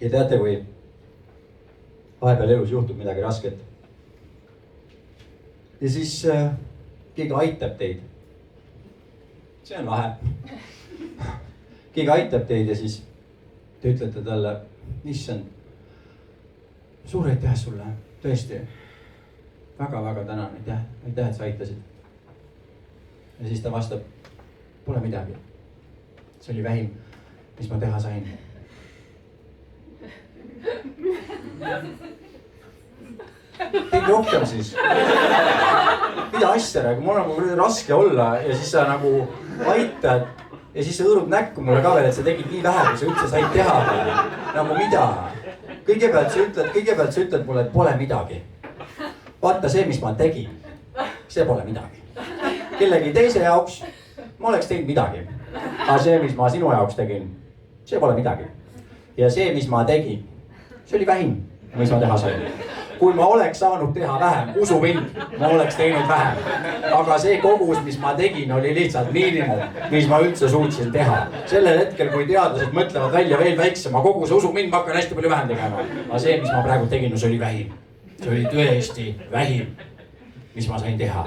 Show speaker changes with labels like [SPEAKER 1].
[SPEAKER 1] Ja teate, kui vahepeal elus juhtub midagi rasket. Ja siis keegi aitab teid. See on lahe. Keegi aitab teid ja siis te ütlete talle, issand, suur aitäh sulle, tõesti. Väga-väga tänan, aitäh, et sa aitasid. Ja siis ta vastab, pole midagi. See oli vähim, mis ma teha sain. Teid rohkem siis. Mida asja, nagu mul on nagu raske olla ja siis sa nagu aitad ja siis sa hõõrud näkku mulle ka veel, et sa tegid nii vähe, kui sa üldse said teha. Nagu mida? Kõigepealt sa ütled mulle, et pole midagi. Vaata see, mis ma tegin, see pole midagi. Kellegi teise jaoks ma oleks teinud midagi. Aga see, mis ma sinu jaoks tegin, see pole midagi. Ja see, mis ma tegin, see oli vähim, mis ma teha sain. Kui ma oleks saanud teha vähem, usu mind, ma oleks teinud vähem. Aga see kogus, mis ma tegin, oli lihtsalt miinimum, mis ma üldse suutsin teha. Sellel hetkel, kui teadlased mõtlevad välja veel väiksema koguse, usu mind, ma hakkan hästi palju vähem tegema. Aga see, mis ma praegu tegin, see oli vähim. See oli tõesti vähim, mis ma sain teha.